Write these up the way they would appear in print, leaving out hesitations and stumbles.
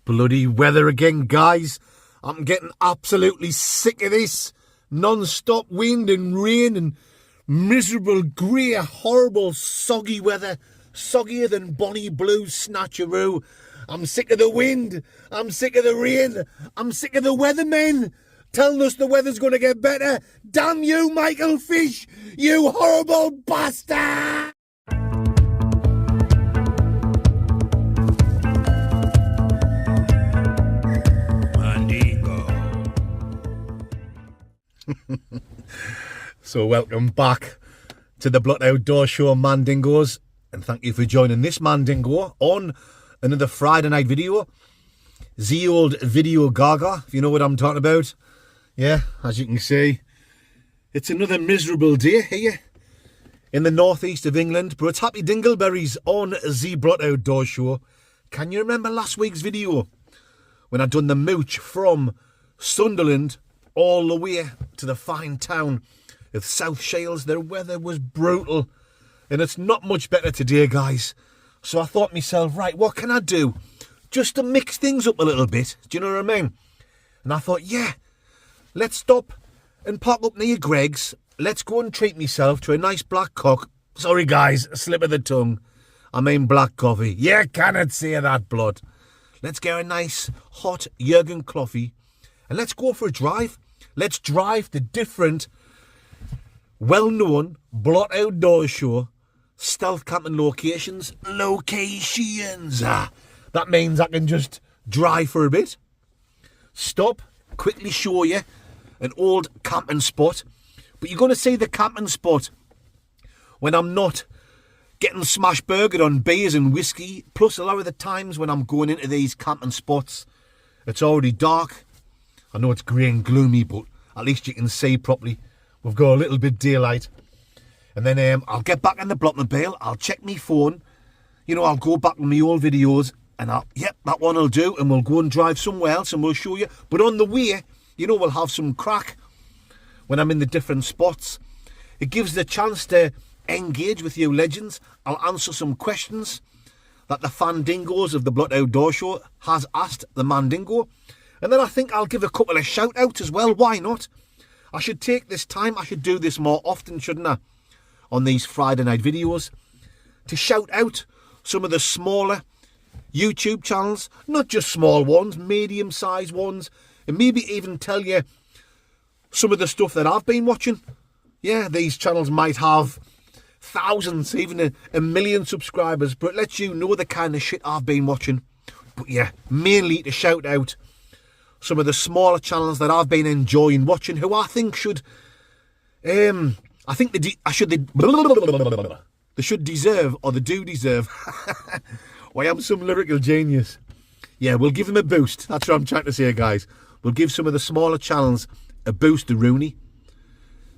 Bloody weather again, guys. I'm getting absolutely sick of this. Non-stop wind and rain and miserable, grey, horrible, soggy weather. Soggier than Bonnie Blue's Snatcheroo. I'm sick of the wind. I'm sick of the rain. I'm sick of the weathermen telling us the weather's going to get better. Damn you, Michael Fish, you horrible bastard! So welcome back to the Blot Outdoor Show, Mandingos, and thank you for joining this Mandingo on another Friday night video. The old video gaga, if you know what I'm talking about. Yeah, as you can see, it's another miserable day here in the northeast of England, but it's happy dingleberries on the Blot Outdoor Show. Can you remember last week's video when I done the mooch from Sunderland all the way to the fine town of South Shields? The weather was brutal, and it's not much better today, guys. So I thought myself, right, what can I do just to mix things up a little bit? Do you know what I mean? And I thought, yeah, let's stop and park up near Greg's. Let's go and treat myself to a nice black cock. Sorry, guys, a slip of the tongue. I mean black coffee. Yeah, cannot say that, blood. Let's get a nice hot Jurgen coffee and let's go for a drive. Let's drive to different, well-known Blot Outdoor Show stealth camping locations. That means I can just drive for a bit, stop, quickly show you an old camping spot. But you're going to see the camping spot when I'm not getting smash burgered on beers and whiskey. Plus, a lot of the times when I'm going into these camping spots, it's already dark. I know it's grey and gloomy, but at least you can see properly. We've got a little bit of daylight. And then I'll get back in the Blotmobile. I'll check my phone. You know, I'll go back on my old videos and yep, that one will do. And we'll go and drive somewhere else and we'll show you. But on the way, you know, we'll have some crack when I'm in the different spots. It gives the chance to engage with you legends. I'll answer some questions that the Fandingos of the Blot Outdoor Show has asked the Mandingo. And then I think I'll give a couple of shout-outs as well. Why not? I should take this time. I should do this more often, shouldn't I? On these Friday night videos. To shout out some of the smaller YouTube channels. Not just small ones, medium-sized ones. And maybe even tell you some of the stuff that I've been watching. Yeah, these channels might have thousands, even a million subscribers. But it lets you know the kind of shit I've been watching. But yeah, mainly to shout out some of the smaller channels that I've been enjoying watching, who I think should, they should deserve, or they do deserve. Why, I'm some lyrical genius. Yeah, we'll give them a boost. That's what I'm trying to say, guys. We'll give some of the smaller channels a boost to Rooney.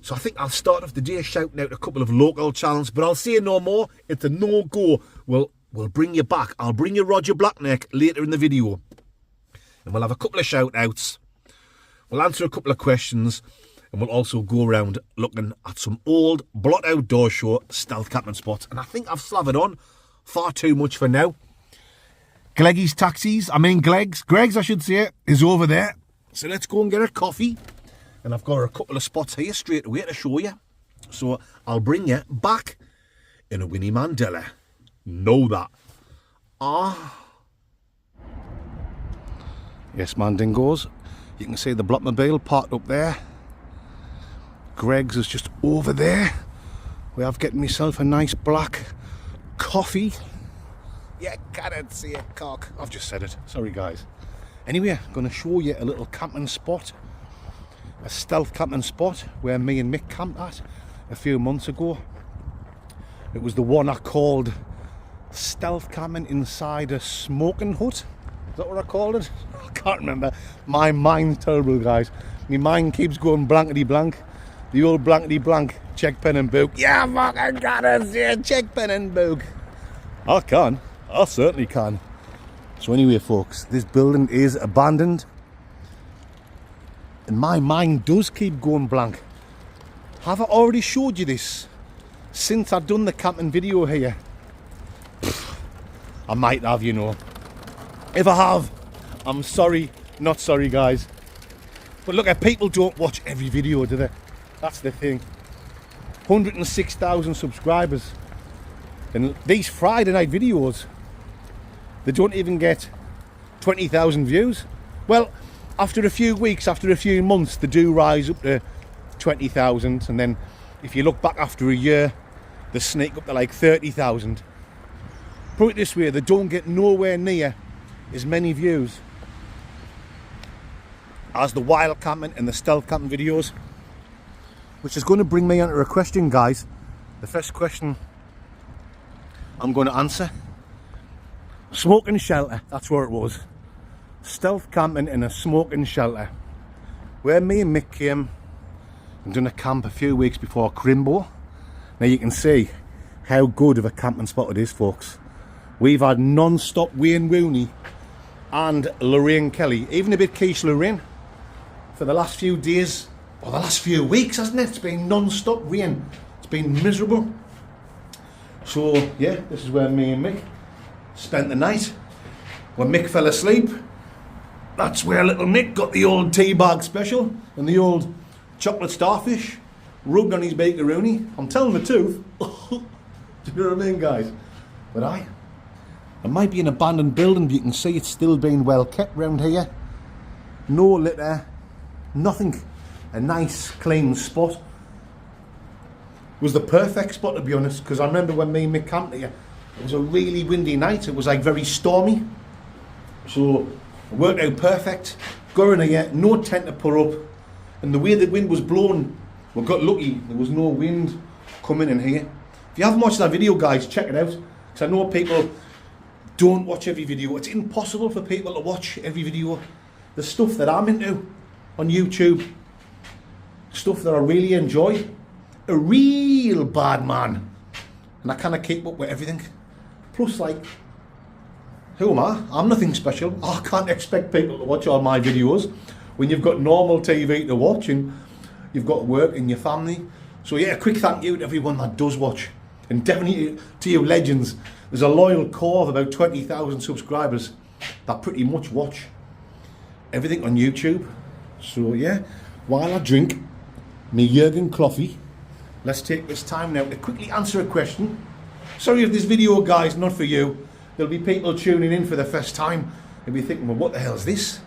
So I think I'll start off the day shouting out a couple of local channels, but I'll say no more. It's a no-go. We'll bring you back. I'll bring you Roger Blackneck later in the video. And we'll have a couple of shout-outs. We'll answer a couple of questions. And we'll also go around looking at some old Blot Outdoor Show stealth camping spots. And I think I've slathered on far too much for now. Greg's I should say, is over there. So let's go and get a coffee. And I've got a couple of spots here straight away to show you. So I'll bring you back in a Winnie Mandela. Know that. Yes, Mandingos. You can see the Blotmobile parked up there. Greg's is just over there. We have getting myself a nice black coffee. Yeah, can't see a cock. I've just said it. Sorry, guys. Anyway, I'm going to show you a little camping spot. A stealth camping spot where me and Mick camped at a few months ago. It was the one I called stealth camping inside a smoking hut. Is that what I called it? I can't remember. My mind's terrible, guys. My mind keeps going blankety blank. The old blankety blank. Check pen and book. Yeah, fucking got it. Yeah, check pen and book. I can. I certainly can. So anyway, folks, this building is abandoned. And my mind does keep going blank. Have I already showed you this since I've done the camping video here? I might have, you know. If I have, I'm sorry, not sorry, guys. But look, people don't watch every video, do they? That's the thing. 106,000 subscribers. And these Friday night videos, they don't even get 20,000 views. Well, after a few weeks, after a few months, they do rise up to 20,000. And then if you look back after a year, they sneak up to like 30,000. Put it this way, they don't get nowhere near as many views as the wild camping and the stealth camping videos. Which is going to bring me onto a question, guys. The first question I'm going to answer. Smoking shelter, that's where it was. Stealth camping in a smoking shelter. Where me and Mick came and done a camp a few weeks before Crimbo. Now you can see how good of a camping spot it is, folks. We've had non-stop Wayne Rooney and Lorraine Kelly, even a bit Keish Lorraine, for the last few days, or the last few weeks, hasn't it? It's been non-stop rain. It's been miserable. So yeah, this is where me and Mick spent the night. When Mick fell asleep, that's where little Mick got the old tea bag special and the old chocolate starfish rubbed on his bakeroonie. I'm telling the truth. Do you know what I mean, guys? But it might be an abandoned building, but you can see it's still being well kept round here. No litter, nothing. A nice clean spot. It was the perfect spot, to be honest, because I remember when me and Mick camped here, it was a really windy night. It was like very stormy, so it worked out perfect. Got in here, no tent to put up, and the way the wind was blowing, we got lucky. There was no wind coming in here. If you haven't watched that video, guys, check it out, because I know people don't watch every video. It's impossible for people to watch every video. The stuff that I'm into on YouTube, stuff that I really enjoy, a real bad man, and I kind of keep up with everything. Plus, like, who am I? I'm nothing special. I can't expect people to watch all my videos when you've got normal TV to watch and you've got work and your family. So yeah, a quick thank you to everyone that does watch, and definitely to you legends. There's a loyal core of about 20,000 subscribers that pretty much watch everything on YouTube. So yeah, while I drink me Jurgen coffee, let's take this time now to quickly answer a question. Sorry if this video, guys, not for you. There'll be people tuning in for the first time and be thinking, well, what the hell is this?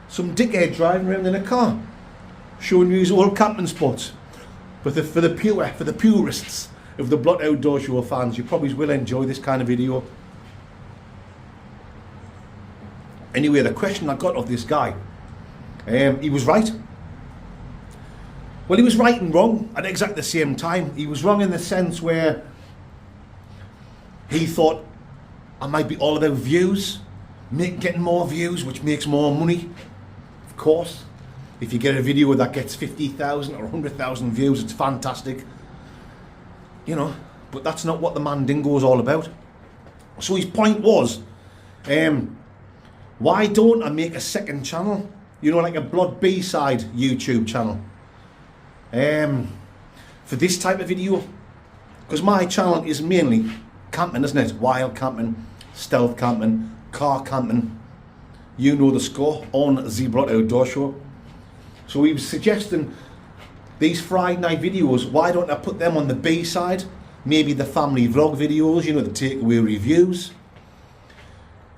Some dickhead driving around in a car showing you his old camping spots. But for the purists of the Blot Outdoor Show fans, you probably will enjoy this kind of video. Anyway, the question I got of this guy, he was right. Well, he was right and wrong at exactly the same time. He was wrong in the sense where he thought I might be all about views, getting more views, which makes more money. Of course, if you get a video that gets 50,000 or 100,000 views, it's fantastic. You know, but that's not what the Mandingo is all about. So his point was, why don't I make a second channel? You know, like a Blood B-side YouTube channel. For this type of video, because my channel is mainly camping, isn't it? Wild camping, stealth camping, car camping. You know the score on the Blot Outdoor Show. So he was suggesting these Friday night videos, why don't I put them on the B side? Maybe the family vlog videos, you know, the takeaway reviews.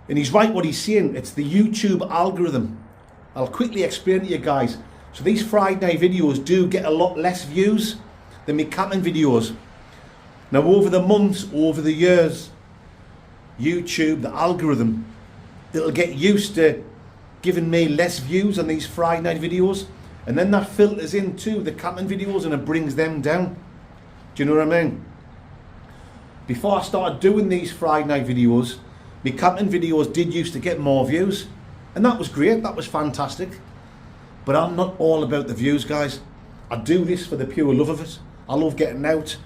And he's right what he's saying. It's the YouTube algorithm. I'll quickly explain to you guys. So these Friday night videos do get a lot less views than my camping videos. Now over the months, over the years, YouTube, the algorithm, it'll get used to giving me less views on these Friday night videos, and then that filters into the camping videos and it brings them down. Do you know what I mean? Before I started doing these Friday night videos, my camping videos did used to get more views, and that was great, that was fantastic. But I'm not all about the views, guys. I do this for the pure love of it. I love getting out.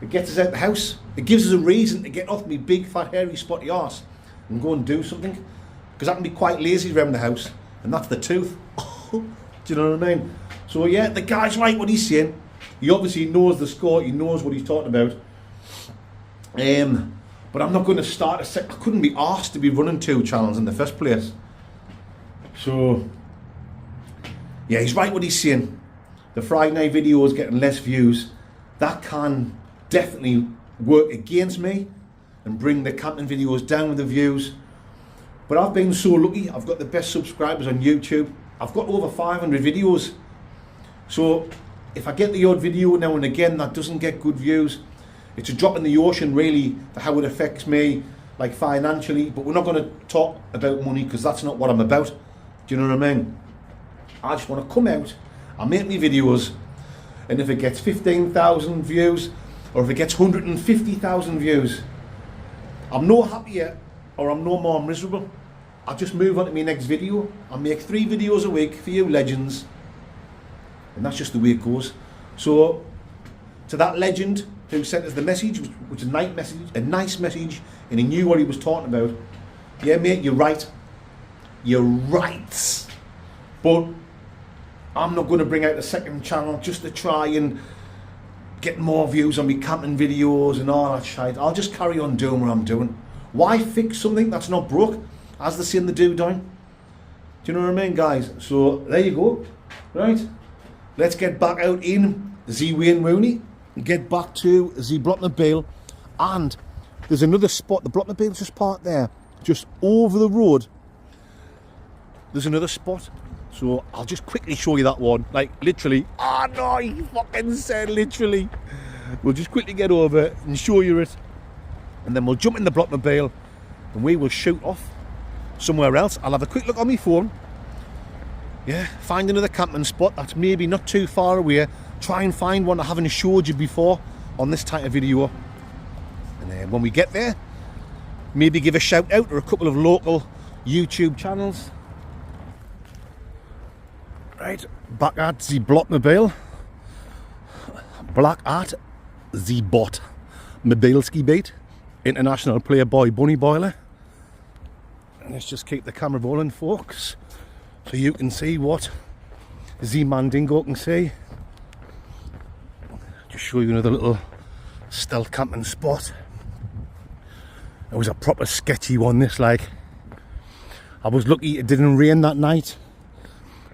It gets us out the house. It gives us a reason to get off me big, fat, hairy, spotty arse and go and do something. Because I can be quite lazy around the house, and that's the truth. Do you know what I mean? So yeah, the guy's right what he's saying. He obviously knows the score. He knows what he's talking about. But I'm not going to start I couldn't be asked to be running two channels in the first place. So, yeah, he's right what he's saying. The Friday night video is getting less views. That can definitely work against me and bring the camping videos down with the views. But I've been so lucky. I've got the best subscribers on YouTube. I've got over 500 videos. So if I get the odd video now and again that doesn't get good views, it's a drop in the ocean really for how it affects me, like financially. But we're not going to talk about money because that's not what I'm about. Do you know what I mean? I just want to come out and make me videos, and if it gets 15,000 views or if it gets 150,000 views, I'm no happier or I'm no more miserable. I'll just move on to my next video. I'll make 3 videos a week for you legends, and that's just the way it goes. So to that legend who sent us the message, which is a nice message, and he knew what he was talking about. Yeah, mate, you're right. You're right. But I'm not going to bring out a second channel just to try and get more views on me camping videos and all that shit. I'll just carry on doing what I'm doing. Why fix something that's not broke, as they say in the do down? Do you know what I mean, guys? So there you go. Right, let's get back out in the Wayne Rooney, get back to the Blotmobile, and there's another spot. The Blotmobile's just parked there, just over the road. There's another spot, so I'll just quickly show you that one. Like literally, oh no, he fucking said literally. We'll just quickly get over and show you it, and then we'll jump in the Blotmobile and we will shoot off somewhere else. I'll have a quick look on my phone. Yeah, find another camping spot that's maybe not too far away. Try and find one I haven't showed you before on this type of video. And then when we get there, maybe give a shout out to a couple of local YouTube channels. Right, back at the Blotmobile. Back at the bot. Mobilski beat. International Playboy Bunny Boiler. And let's just keep the camera rolling, folks, so you can see what the Mandingo can see. Just show you another little stealth camping spot. It was a proper sketchy one, this, like. I was lucky it didn't rain that night,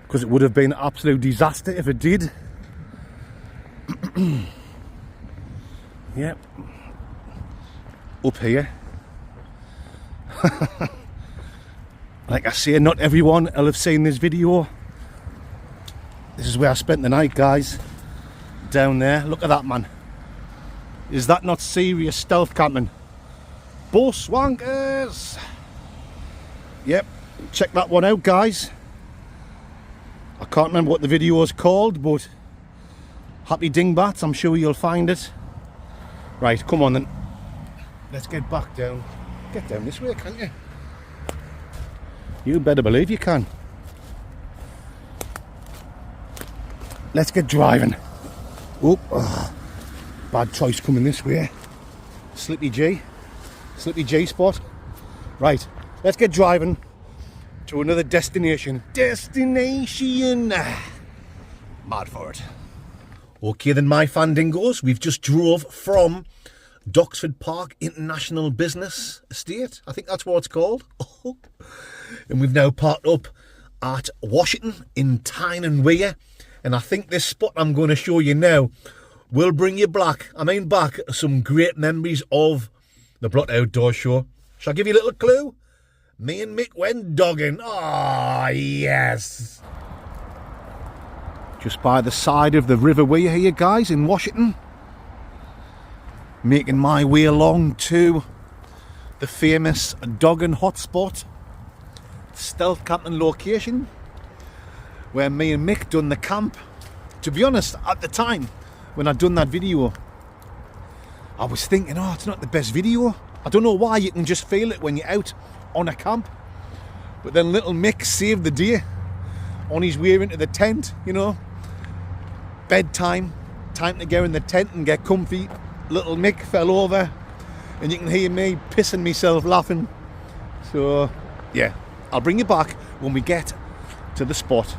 because it would have been an absolute disaster if it did. Yep. Up here. Like I say, not everyone will have seen this video. This is where I spent the night, guys. Down there. Look at that, man. Is that not serious stealth camping? Bushwankers! Yep. Check that one out, guys. I can't remember what the video is called, but happy dingbats, I'm sure you'll find it. Right, come on then. Let's get back down. Get down this way, can't you? You better believe you can. Let's get driving. Oh, bad choice coming this way. Slippy G spot. Right, let's get driving to another destination. Mad for it. Okay then, my fandingos, we've just drove from Doxford Park International Business Estate. I think that's what it's called. And we've now parked up at Washington in Tyne and Weir. And I think this spot I'm going to show you now will bring you back some great memories of the Blot Outdoor Show. Shall I give you a little clue? Me and Mick went dogging. Ah, yes. Just by the side of the River Weir here, guys, in Washington. Making my way along to the famous dogging hotspot, stealth camping location, where me and Mick done the camp. To be honest, at the time when I'd done that video, I was thinking, oh, it's not the best video. I don't know why, you can just feel it when you're out on a camp. But then little Mick saved the day on his way into the tent, you know. Bedtime, time to go in the tent and get comfy. Little Mick fell over, and you can hear me pissing myself laughing. So, yeah, I'll bring you back when we get to the spot.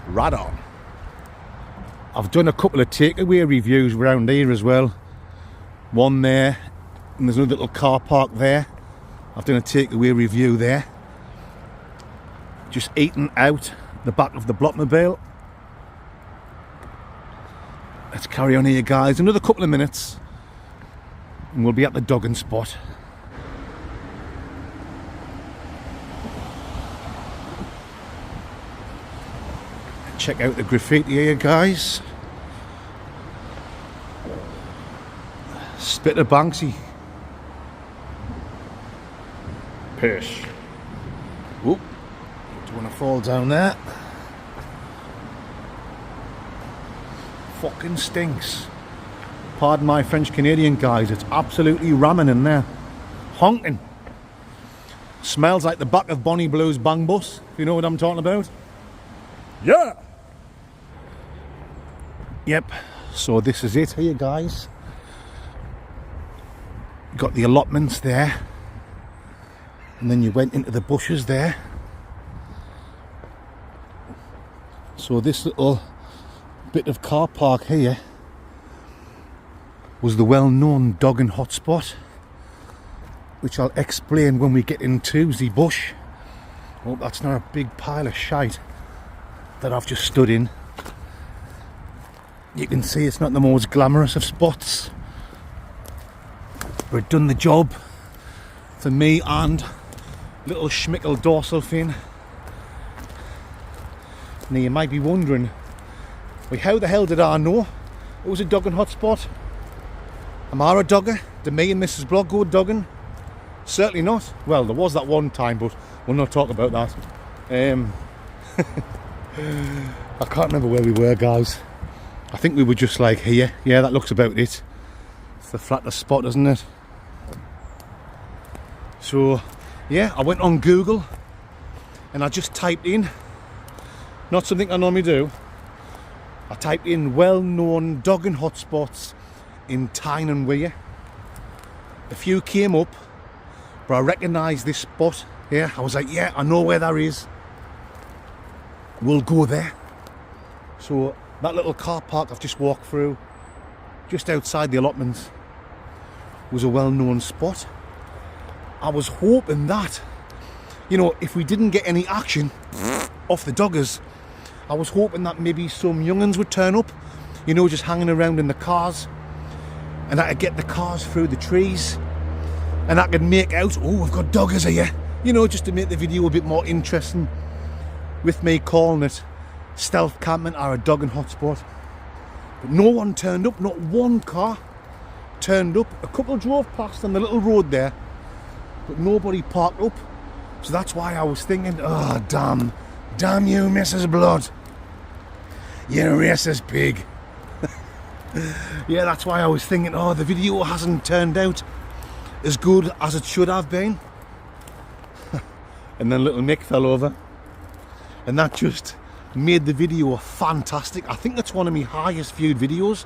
Right on. I've done a couple of takeaway reviews around here as well. One there, and there's another little car park there. I've done a takeaway review there. just eating out the back of the Blockmobile. Let's carry on here, guys. Another couple of minutes and we'll be at the dogging spot. Check out the graffiti here, guys. Spit of Banksy. Pish. Whoop. Don't want to fall down there. Fucking stinks. Pardon my French Canadian, guys. It's absolutely ramming in there. Honking. Smells like the back of Bonnie Blue's Bang Bus, if you know what I'm talking about. Yeah. Yep. So this is it here, guys. Got the allotments there. And then you went into the bushes there. So this little bit of car park here was the well-known dogging hotspot, which I'll explain when we get into the bush. Oh, that's not a big pile of shite that I've just stood in. You can see it's not the most glamorous of spots, but it done the job for me and little schmickel dorsal fin. Now you might be wondering, well, how the hell did I know it was a dogging hotspot? Am I a dogger? Do me and Mrs. Blog go dogging? Certainly not. Well, there was that one time, but we'll not talk about that. I can't remember where we were, guys. I think we were just like here. Yeah, that looks about it. It's the flattest spot, isn't it? So, yeah, I went on Google and I just typed in, not something I normally do, I typed in well-known dogging hotspots in Tyne and Weir. A few came up, but I recognised this spot here. I was like, yeah, I know where that is. We'll go there. So that little car park I've just walked through, just outside the allotments, was a well-known spot. I was hoping that, you know, if we didn't get any action off the doggers, I was hoping that maybe some young'uns would turn up, you know, just hanging around in the cars, and I could get the cars through the trees, and I could make out, oh, we've got doggers here, you know, just to make the video a bit more interesting, with me calling it stealth camping or a dogging hotspot. But no one turned up, not one car turned up. A couple drove past on the little road there, but nobody parked up. So that's why I was thinking, oh, damn you, Mrs. Blood, you racist pig. Yeah, that's why I was thinking, oh, the video hasn't turned out as good as it should have been. And then little Mick fell over, and that just made the video fantastic. I think that's one of my highest viewed videos.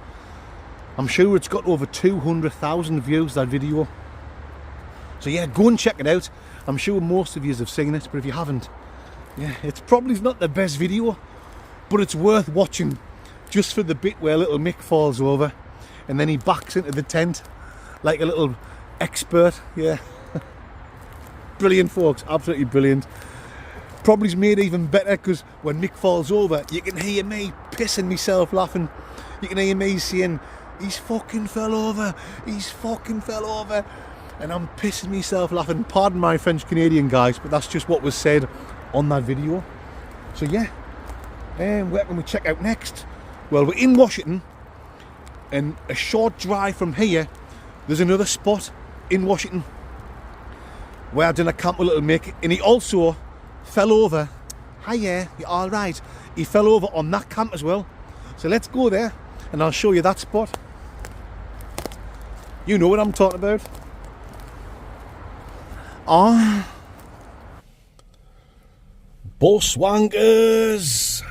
I'm sure it's got over 200,000 views, that video. So yeah, go and check it out. I'm sure most of you have seen it, but if you haven't, yeah, it's probably not the best video, but it's worth watching just for the bit where little Mick falls over and then he backs into the tent like a little expert. Yeah. Brilliant, folks, absolutely brilliant. Probably's made even better because when Mick falls over, you can hear me pissing myself laughing. You can hear me saying, he's fucking fell over, he's fucking fell over, and I'm pissing myself laughing. Pardon my French Canadian, guys, but that's just what was said on that video. So yeah, where can we check out next? Well, we're in Washington, and a short drive from here there's another spot in Washington where I done a camp with little Mick, and he also fell over. Hiya, you're all right. He fell over on that camp as well. So let's go there and I'll show you that spot. You know what I'm talking about. Bushwankers.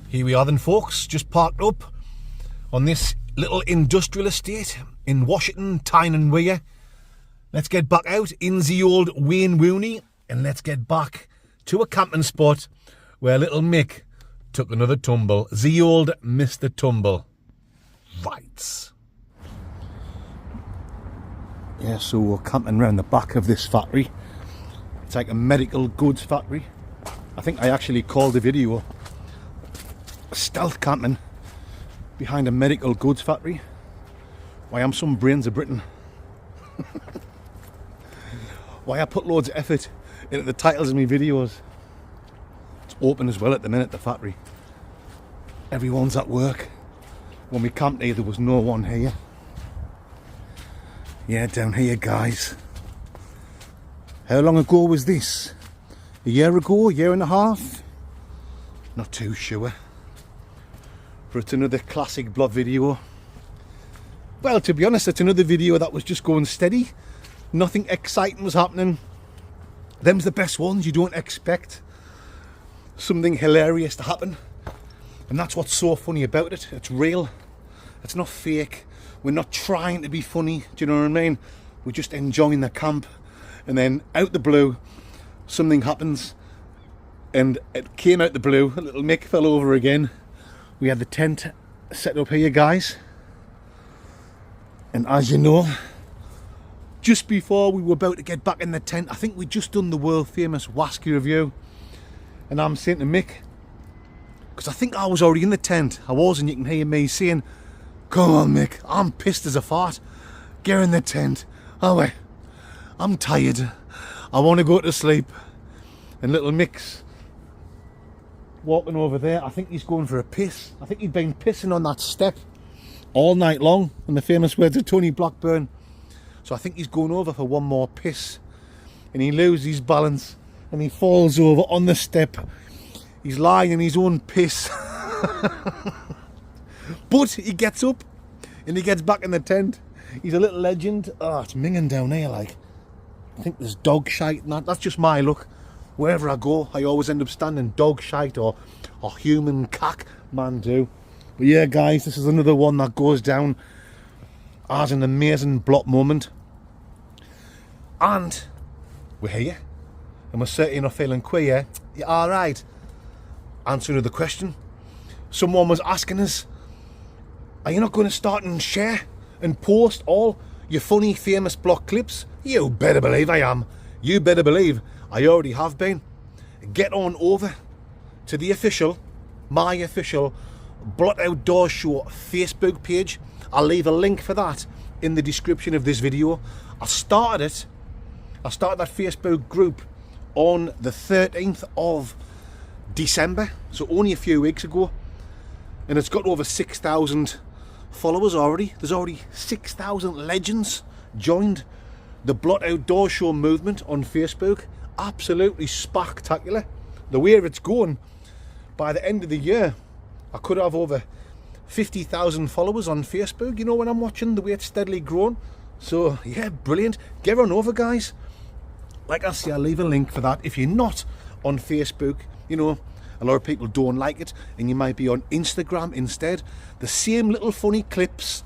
Here we are then, folks, just parked up on this little industrial estate in Washington, Tyne and Weir. Let's get back out in the old Wayne Rooney and let's get back to a camping spot where little Mick took another tumble. The old Mr. Tumble. Right. Yeah, so we're camping around the back of this factory. It's like a medical goods factory. I think I actually called the video stealth camping behind a medical goods factory. Why I'm some brains of Britain. Why I put loads of effort into the titles of my videos. It's open as well at the minute, the factory. Everyone's at work. When we camped here, there was no one here. Yeah, down here, guys. How long ago was this? A year ago? A year and a half? Not too sure. But it's another classic blot video. Well, to be honest, it's another video that was just going steady. Nothing exciting was happening. Them's the best ones. You don't expect something hilarious to happen. And that's what's so funny about it. It's real. It's not fake. We're not trying to be funny. Do you know what I mean? We're just enjoying the camp. And then out the blue, something happens. And it came out the blue. A little Mick fell over again. We had the tent set up here, guys. And as you know, just before we were about to get back in the tent, I think we'd just done the world famous Wasky review. And I'm saying to Mick, because I think I was already in the tent. I was, and you can hear me saying, "Come on, Mick, I'm pissed as a fart. Get in the tent. Oh, wait. I'm tired. I want to go to sleep." And little Mick's walking over there. I think he's going for a piss. I think he'd been pissing on that step all night long, in the famous words of Tony Blackburn. So I think he's going over for one more piss. And he loses his balance and he falls over on the step. He's lying in his own piss. But he gets up and he gets back in the tent. He's a little legend. Oh, it's minging down here, like. I think there's dog shite and that. That's just my luck. Wherever I go, I always end up standing dog shite or human cack, man do. But yeah, guys, this is another one that goes down as an amazing blot moment. And we're here. And we're certainly not feeling queer. Yeah, alright. Answer to the question. Someone was asking us, are you not going to start and share and post all your funny, famous blot clips? You better believe I am. You better believe I already have been. Get on over to the official, my official Blot Outdoors Show Facebook page. I'll leave a link for that in the description of this video. I started that Facebook group on the 13th of December, so only a few weeks ago, and it's got over 6,000 followers already. There's already 6,000 legends joined the Blot Outdoors Show movement on Facebook. Absolutely spectacular. The way it's going, by the end of the year, I could have over 50,000 followers on Facebook, you know, when I'm watching the way it's steadily grown. So, yeah, brilliant. Get on over, guys. Like I say, I'll leave a link for that. If you're not on Facebook, you know, a lot of people don't like it, and you might be on Instagram instead. The same little funny clips,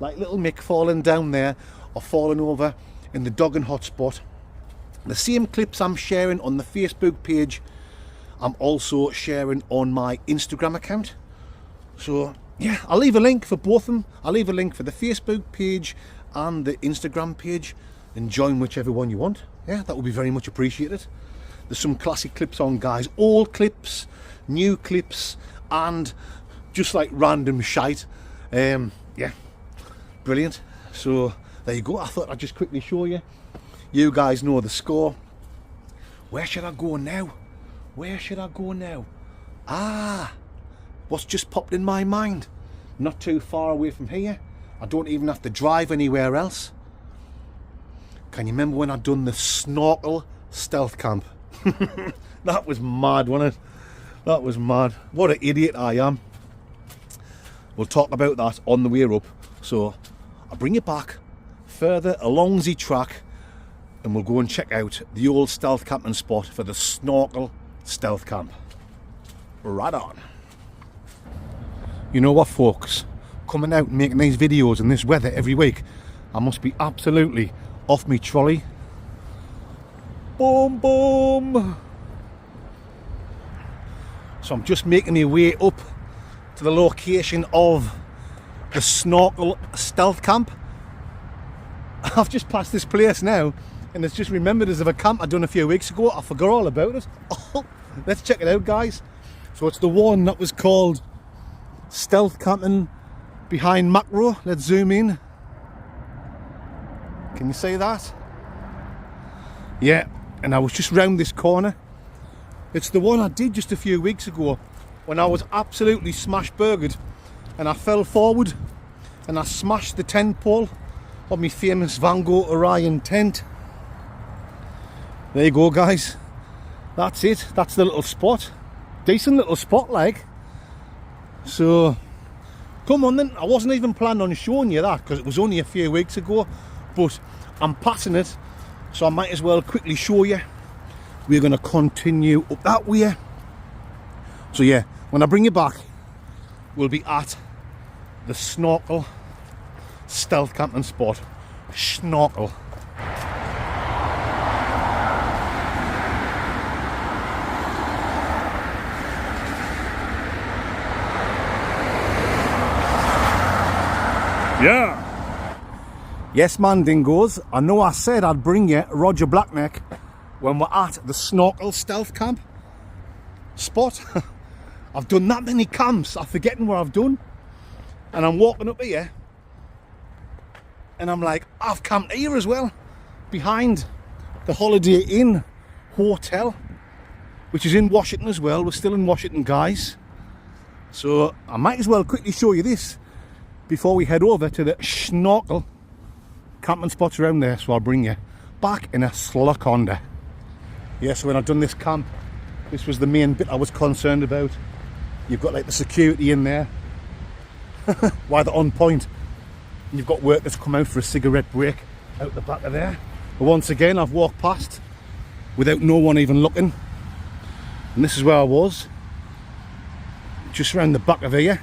like little Mick falling down there, or falling over in the dog and hotspot. The same clips I'm sharing on the Facebook page, I'm also sharing on my Instagram account. So yeah, I'll leave a link for both of them. I'll leave a link for the Facebook page and the Instagram page, and join whichever one you want. Yeah, that would be very much appreciated. There's some classic clips on, guys. Old clips, new clips, and just like random shite. Yeah, brilliant. So there you go. I thought I'd just quickly show you. You guys know the score. Where should I go now? Where should I go now? Ah, what's just popped in my mind? Not too far away from here. I don't even have to drive anywhere else. Can you remember when I'd done the Snorkel stealth camp? That was mad, wasn't it? That was mad. What an idiot I am. We'll talk about that on the way up. So I'll bring you back further along the track, and we'll go and check out the old stealth camping spot for the Snorkel stealth camp. Right on. You know what, folks? Coming out and making these videos in this weather every week, I must be absolutely off me trolley. Boom, boom. So I'm just making my way up to the location of the Snorkel stealth camp. I've just passed this place now, and it's just remembered as of a camp I'd done a few weeks ago. I forgot all about it. Oh, let's check it out, guys. So it's the one that was called Stealth Camping behind Macro. Let's zoom in. Can you see that? Yeah, and I was just round this corner. It's the one I did just a few weeks ago when I was absolutely smash burgered and I fell forward and I smashed the tent pole of my famous Van Gogh Orion tent. There you go, guys. That's it. That's the little spot. Decent little spot, like. So, come on then. I wasn't even planning on showing you that because it was only a few weeks ago, but I'm passing it, so I might as well quickly show you. We're going to continue up that way. So yeah, when I bring you back, we'll be at the Snorkel stealth camping spot. Snorkel. Yeah. Yes, man, dingoes. I know I said I'd bring you Roger Blackneck when we're at the Snorkel stealth camp spot. I've done that many camps, I'm forgetting what I've done. And I'm walking up here and I'm like, I've camped here as well, behind the Holiday Inn Hotel, which is in Washington as well. We're still in Washington, guys. So I might as well quickly show you this before we head over to the Snorkel camping spots around there. So I'll bring you back in a Slughonda. Yeah, so when I've done this camp, this was the main bit I was concerned about. You've got like the security in there. Why they're on point. And you've got workers come out for a cigarette break out the back of there. But once again, I've walked past without no one even looking. And this is where I was. Just around the back of here.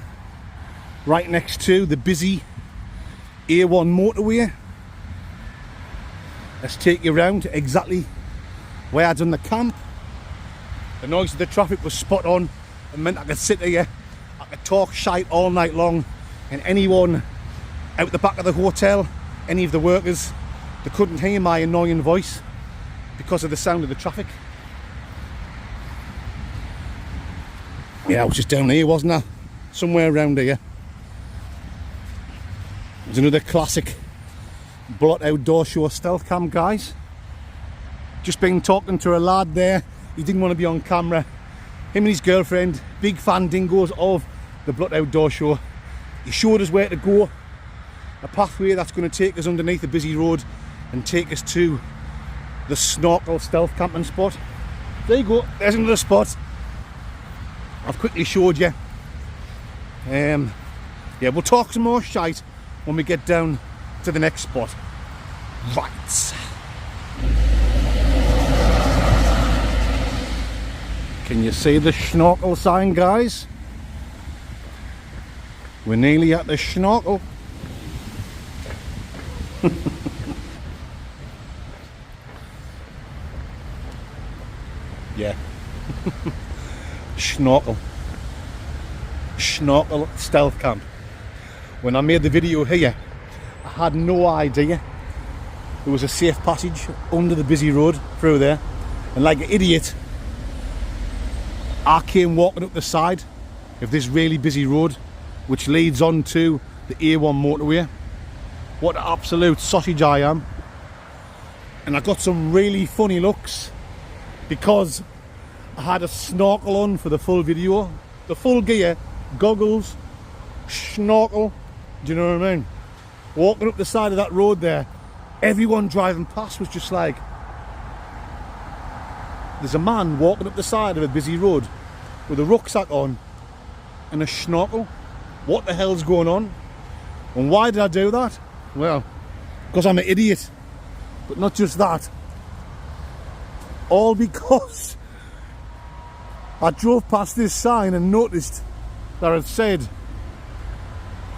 Right next to the busy A1 motorway. Let's take you around to exactly where I'd done the camp. The noise of the traffic was spot on. It meant I could sit here, I could talk shite all night long, and anyone out the back of the hotel, any of the workers, they couldn't hear my annoying voice because of the sound of the traffic. Yeah, I was just down here, wasn't I? Somewhere around here. There's another classic Blot Outdoor Show stealth camp, guys. Just been talking to a lad there. He didn't want to be on camera. Him and his girlfriend, big fan dingoes of the Blot Outdoor Show. He showed us where to go. A pathway that's going to take us underneath a busy road and take us to the Snorkel stealth camping spot. There you go. There's another spot. I've quickly showed you. Yeah, we'll talk some more shite when we get down to the next spot. Right. Can you see the Snorkel sign, guys? We're nearly at the Snorkel. Yeah. Snorkel. Snorkel stealth camp. When I made the video here, I had no idea there was a safe passage under the busy road through there, and like an idiot I came walking up the side of this really busy road which leads on to the A1 motorway. What an absolute sausage I am. And I got some really funny looks because I had a snorkel on for the full video, the full gear, goggles, snorkel, do you know what I mean? Walking up the side of that road there, everyone driving past was just like, there's a man walking up the side of a busy road with a rucksack on and a snorkel. What the hell's going on? And why did I do that? Well, because I'm an idiot. But not just that. All because I drove past this sign and noticed that it said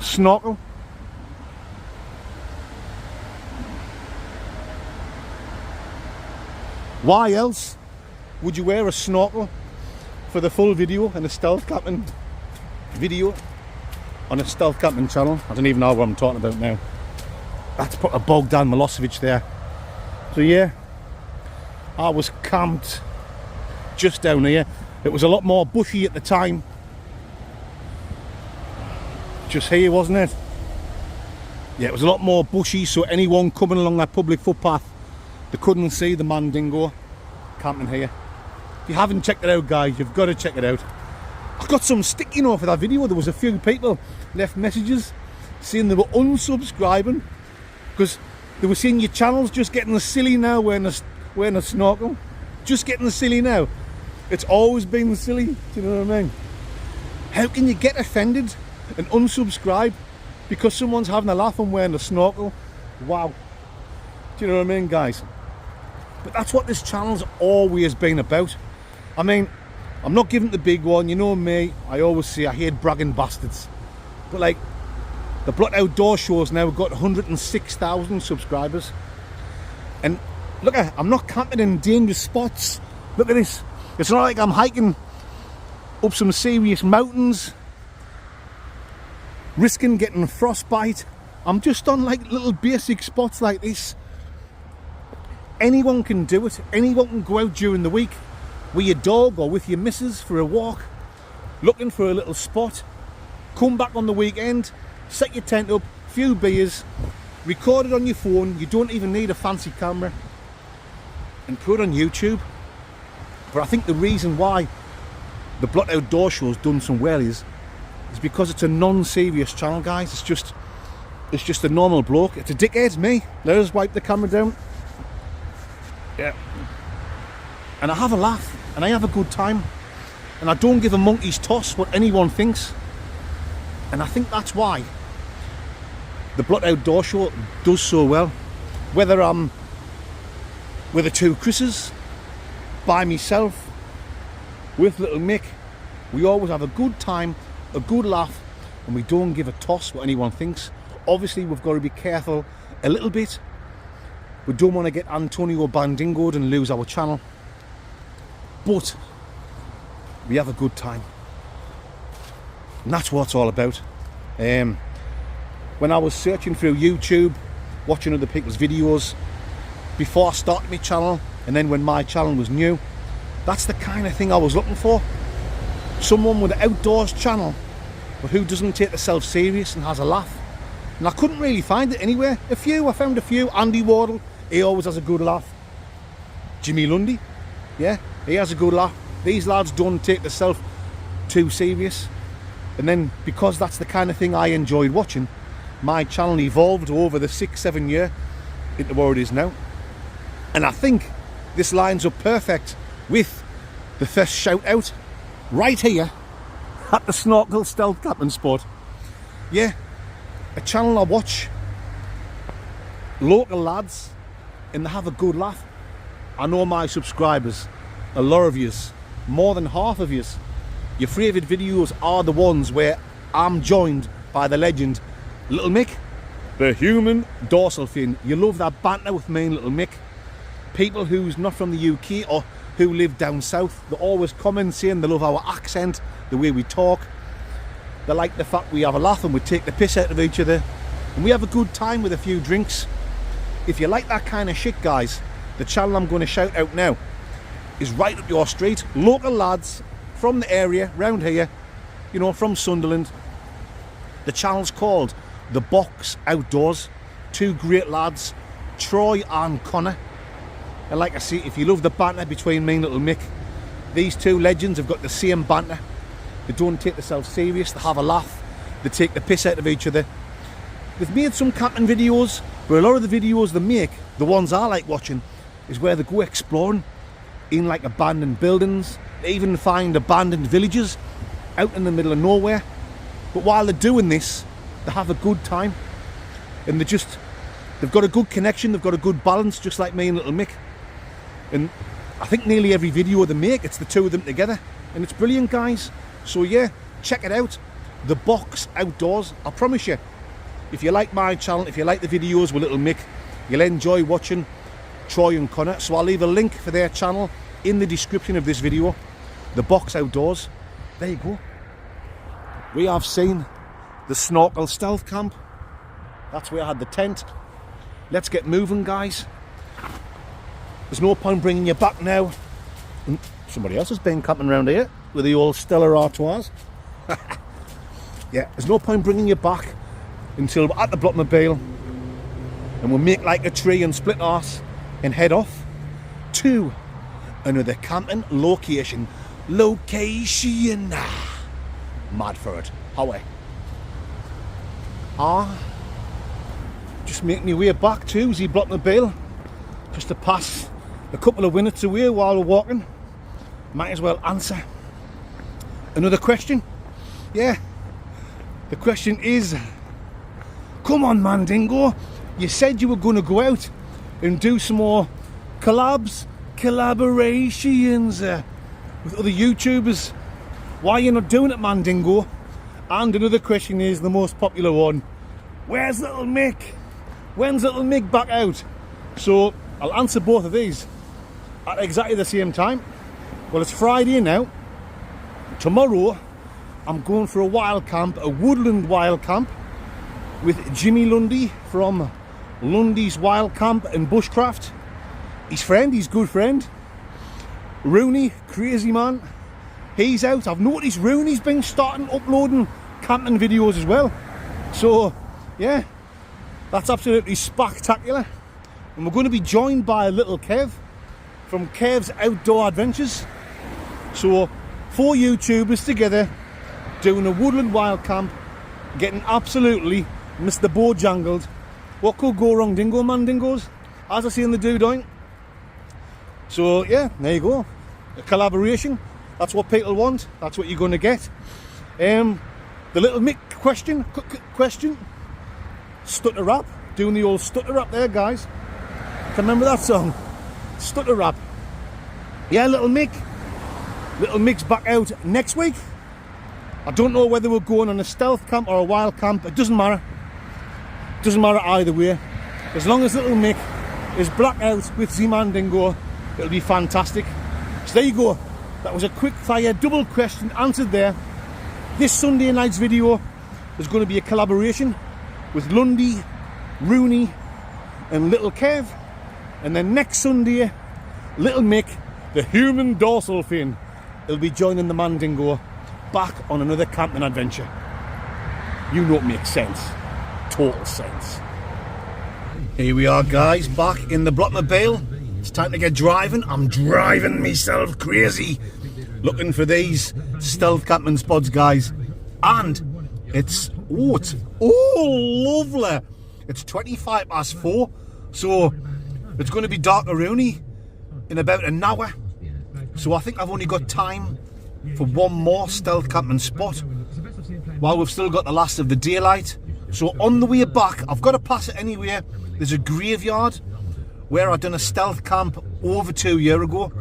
Snorkel. Why else would you wear a snorkel for the full video and a stealth camping video on a stealth camping channel? I don't even know what I'm talking about now. That's put a Bogdan Milosevic there. So yeah, I was camped just down here. It was a lot more bushy at the time. Just here, wasn't it? Yeah, it was a lot more bushy, so anyone coming along that public footpath, they couldn't see the Mandingo camping here. If you haven't checked it out, guys, you've got to check it out. I got some stick, you know, for that video. There was a few people left messages saying they were unsubscribing because they were seeing your channel's just getting silly now wearing a snorkel. Just getting silly now. It's always been silly, do you know what I mean? How can you get offended and unsubscribe because someone's having a laugh and wearing a snorkel? Wow. Do you know what I mean, guys? But that's what this channel's always been about. I mean, I'm not giving the big one, you know me, I always say I hate bragging bastards. But like, the Blot Outdoor Show's now got 106,000 subscribers. And look, I'm not camping in dangerous spots. Look at this. It's not like I'm hiking up some serious mountains, risking getting frostbite. I'm just on like little basic spots like this. Anyone can do it. Anyone can go out during the week with your dog or with your missus for a walk, looking for a little spot. Come back on the weekend, set your tent up, few beers, record it on your phone. You don't even need a fancy camera, and put it on YouTube. But I think the reason why the Blot Outdoor Show's done some well is because it's a non-serious channel, guys. It's just a normal bloke. It's a dickhead, me. Let us wipe the camera down. Yeah. And I have a laugh, and I have a good time, and I don't give a monkey's toss what anyone thinks. And I think that's why the Blot Outdoor Show does so well. Whether I'm with the two Chris's, by myself, with little Mick, we always have a good time, a good laugh, and we don't give a toss what anyone thinks. Obviously, we've got to be careful a little bit. We don't want to get Antonio Bandingo'd and lose our channel. But we have a good time. And that's what it's all about. When I was searching through YouTube, watching other people's videos, before I started my channel, and then when my channel was new, that's the kind of thing I was looking for. Someone with an outdoors channel, but who doesn't take themselves serious and has a laugh. And I couldn't really find it anywhere. I found a few. Andy Wardle, he always has a good laugh. Jimmy Lundy, yeah, he has a good laugh. These lads don't take themselves too serious. And then, because that's the kind of thing I enjoyed watching, my channel evolved over the 6-7 year into what it is now. And I think this lines up perfect with the first shout out right here at the Snorkel Stealth Camping Spot. Yeah, a channel I watch, local lads, and they have a good laugh. I know my subscribers, a lot of yous, more than half of yous, your favourite videos are the ones where I'm joined by the legend Little Mick, the human dorsal fin. You love that banter with me and Little Mick. People who's not from the UK or who live down south, they always comment saying they love our accent, the way we talk. They like the fact we have a laugh and we take the piss out of each other, and we have a good time with a few drinks. If you like that kind of shit, guys, the channel I'm going to shout out now is right up your street. Local lads from the area round here, you know, from Sunderland. The channel's called The Box Outdoors. Two great lads, Troy and Connor. And like I say, if you love the banter between me and Little Mick, these two legends have got the same banter. They don't take themselves serious, they have a laugh, they take the piss out of each other. They've made some camping videos, but a lot of the videos they make, the ones I like watching, is where they go exploring in like abandoned buildings. They even find abandoned villages out in the middle of nowhere. But while they're doing this, they have a good time. And they've got a good connection, they've got a good balance, just like me and Little Mick. And I think nearly every video they make, it's the two of them together. And it's brilliant, guys. So yeah, check it out. The Box Outdoors. I promise you, if you like my channel, if you like the videos with Little Mick, you'll enjoy watching Troy and Connor. So I'll leave a link for their channel in the description of this video. The Box Outdoors. There you go. We have seen the Snorkel Stealth Camp. That's where I had the tent. Let's get moving, guys. There's no point bringing you back now. And somebody else has been camping around here with the old Stella Artois. Yeah, there's no point bringing you back until we're at the Blockmobile and we'll make like a tree and split arse and head off to another camping location. Mad for it. Away. Just making my way back to the Blockmobile, just to pass a couple of minutes away while we're walking. Might as well answer another question. Yeah, the question is, come on Mandingo, you said you were going to go out and do some more collaborations with other YouTubers. Why are you not doing it, Mandingo? And another question is the most popular one. Where's little Mick? When's little Mick back out? So I'll answer both of these at exactly the same time. Well, it's Friday now. Tomorrow I'm going for a wild camp, a woodland wild camp with Jimmy Lundy from Lundy's Wild Camp and Bushcraft. His good friend. Rooney, crazy man. He's out. I've noticed Rooney's been starting uploading camping videos as well. So, yeah, that's absolutely spectacular. And we're going to be joined by little Kev from Kev's Outdoor Adventures. So, 4 YouTubers together doing a woodland wild camp, getting absolutely Mr. Bojangled. What could go wrong, Dingo Man Dingoes? As I say in the doing. So, yeah, there you go. A collaboration. That's what people want. That's what you're going to get. The little Mick question. Stutter rap. Doing the old stutter rap there, guys. Can remember that song? Stutter rap. Yeah, little Mick. Little Mick's back out next week. I don't know whether we're going on a stealth camp or a wild camp. It doesn't matter. Doesn't matter either way. As long as little Mick is black out with Z-Man Dingo, it'll be fantastic. So there you go. That was a quick fire double question answered there. This Sunday night's video is going to be a collaboration with Lundy, Rooney and little Kev. And then next Sunday, little Mick, the human dorsal fin, will be joining the Mandingo back on another camping adventure. You know it makes sense. Total sense. Here we are, guys, back in the Blockmobile. It's time to get driving. I'm driving myself crazy looking for these stealth camping spots, guys. And it's lovely. It's 4:25, so it's going to be darker Rooney in about an hour. So I think I've only got time for one more stealth camping spot while we've still got the last of the daylight. So on the way back, I've got to pass it anyway. There's a graveyard where I've done a stealth camp over 2 years ago.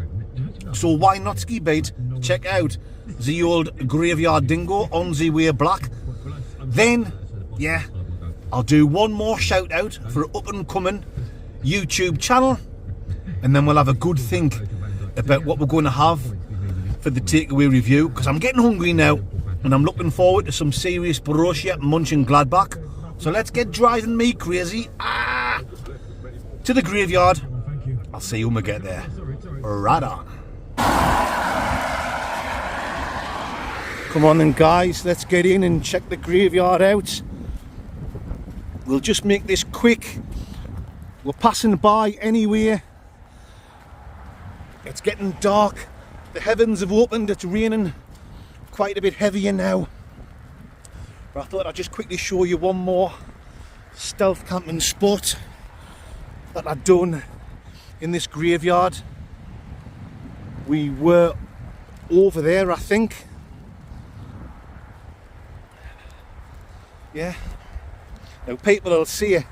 So why not ski bait? Check out the old graveyard dingo on the way back. Then, yeah, I'll do one more shout out for an up and coming YouTube channel. And then we'll have a good think about what we're going to have for the takeaway review. Because I'm getting hungry now. And I'm looking forward to some serious Borussia Mönchengladbach. So let's get driving me crazy. To the graveyard. I'll see you when we get there. Right on. Come on then, guys, let's get in and check the graveyard out. We'll just make this quick. We're passing by anyway. It's getting dark. The heavens have opened. It's raining quite a bit heavier now. But I thought I'd just quickly show you one more stealth camping spot that I'd done in this graveyard. We were over there, I think. Yeah. Now people will say,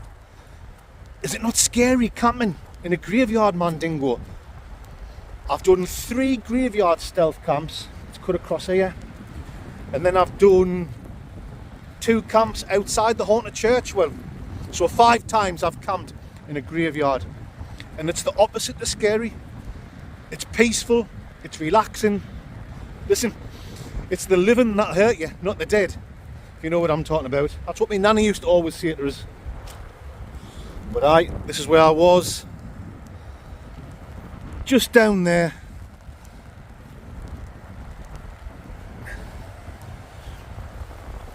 is it not scary camping in a graveyard, Mandingo? I've done 3 graveyard stealth camps. Let's cut across here. And then I've done 2 camps outside the haunted church. Well, so 5 times I've camped in a graveyard. And it's the opposite to scary. It's peaceful, it's relaxing. Listen, it's the living that hurt you, not the dead. If you know what I'm talking about. That's what my nanny used to always say to us. But this is where I was. just down there.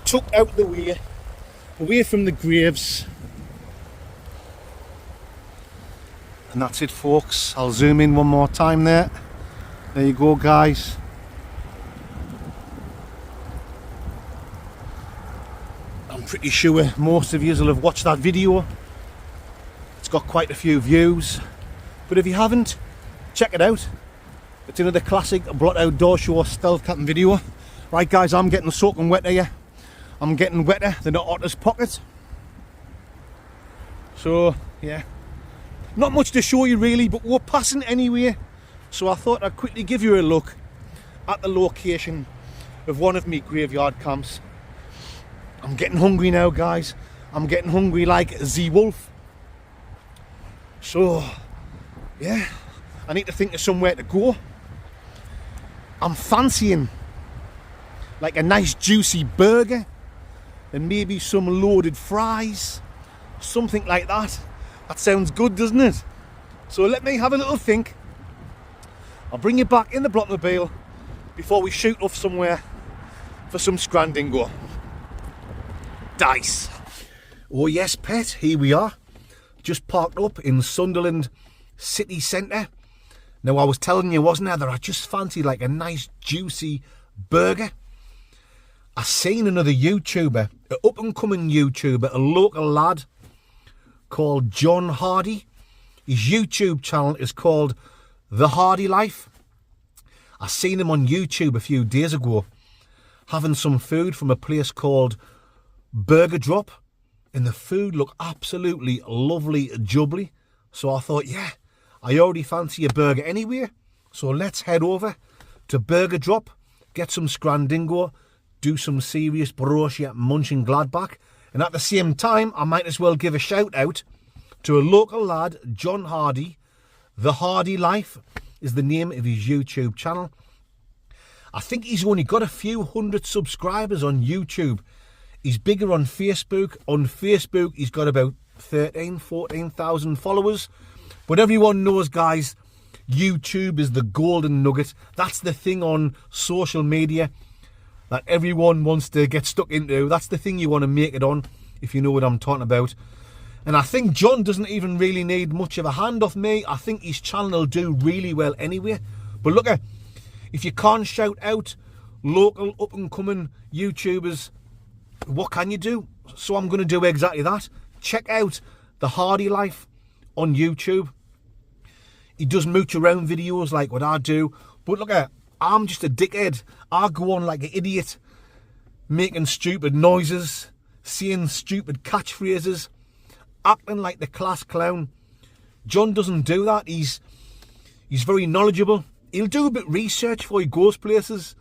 Tucked out the way, away from the graves. And that's it, folks. I'll zoom in one more time there. There you go, guys. I'm pretty sure most of you will have watched that video. It's got quite a few views. But if you haven't, check it out. It's another classic Blot Outdoor Show stealth camping video. Right, guys, I'm getting soaking wet here. I'm getting wetter than an otter's pocket. So, yeah. Not much to show you really, but we're passing anyway. So I thought I'd quickly give you a look at the location of one of my graveyard camps. I'm getting hungry now, guys. I'm getting hungry like the wolf. So, yeah, I need to think of somewhere to go. I'm fancying like a nice juicy burger and maybe some loaded fries. Something like that. That sounds good, doesn't it? So let me have a little think. I'll bring you back in the Blotmobile before we shoot off somewhere for some scrandingo. Dice. Oh yes, pet, here we are. Just parked up in Sunderland city centre. Now I was telling you, wasn't I, that I just fancy like a nice juicy burger. I seen another YouTuber, an up and coming YouTuber, a local lad called John Hardy. His YouTube channel is called The Hardy Life. I seen him on YouTube a few days ago having some food from a place called Burger Drop, and the food looked absolutely lovely jubbly. So I thought, yeah, I already fancy a burger anyway, so let's head over to Burger Drop, get some scrandingo, do some serious brochure munching Gladbach, and at the same time I might as well give a shout out to a local lad, John Hardy. The Hardy Life is the name of his YouTube channel. I think he's only got a few hundred subscribers on YouTube. He's bigger on Facebook. On Facebook, he's got about 14,000 followers. But everyone knows, guys, YouTube is the golden nugget. That's the thing on social media that everyone wants to get stuck into. That's the thing you want to make it on, if you know what I'm talking about. And I think John doesn't even really need much of a hand off me. I think his channel will do really well anyway. But look, if you can't shout out local up-and-coming YouTubers, what can you do? So I'm going to do exactly that. Check out The Hardy Life on YouTube. He does mooch around videos like what I do. But look, I'm just a dickhead. I go on like an idiot, making stupid noises, saying stupid catchphrases, acting like the class clown. John doesn't do that. He's very knowledgeable. He'll do a bit of research before he goes places.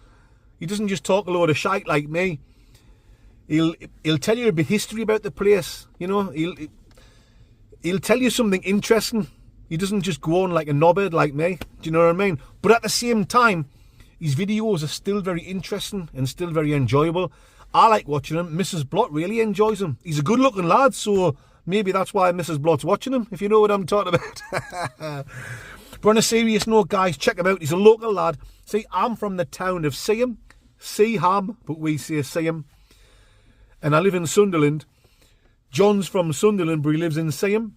He doesn't just talk a load of shite like me. He'll tell you a bit of history about the place. You know, he'll tell you something interesting. He doesn't just go on like a knobhead like me. Do you know what I mean? But at the same time, his videos are still very interesting and still very enjoyable. I like watching him. Mrs. Blot really enjoys him. He's a good looking lad, so maybe that's why Mrs. Blot's watching him, if you know what I'm talking about. But on a serious note, guys, check him out. He's a local lad. See, I'm from the town of Seaham. Seaham, but we say Seaham. And I live in Sunderland. John's from Sunderland, but he lives in Seaham.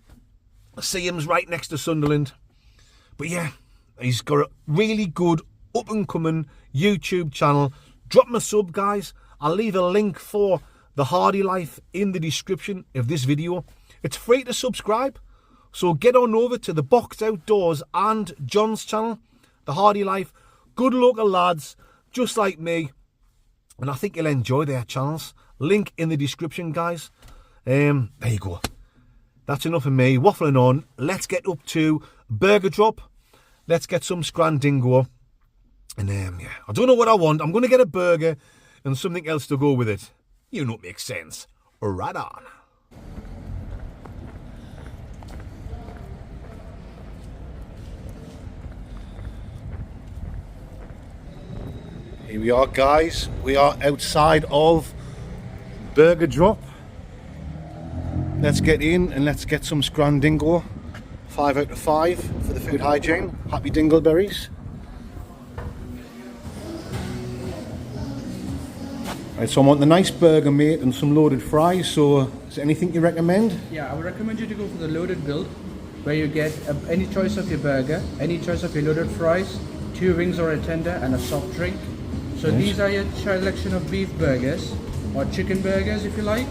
Seaham's right next to Sunderland. But yeah, he's got a really good up-and-coming YouTube channel. Drop him a sub, guys. I'll leave a link for The Hardy Life in the description of this video. It's free to subscribe. So get on over to the Box Outdoors and John's channel, The Hardy Life. Good local lads, just like me. And I think you'll enjoy their channels. Link in the description, guys. There you go. That's enough of me waffling on. Let's get up to Burger Drop. Let's get some scrandingo. And yeah, I don't know what I want. I'm going to get a burger and something else to go with it. You know what makes sense. Right on. Here we are, guys. We are outside of Burger Drop. Let's get in and let's get some scrandingo. 5 out of 5 for the good hygiene. Happy dingleberries. Right, so I want the nice burger, mate, and some loaded fries. So, is there anything you recommend? Yeah, I would recommend you to go for the loaded build, where you get any choice of your burger, any choice of your loaded fries, 2 wings or a tender, and a soft drink. So these are your selection of beef burgers, or chicken burgers if you like.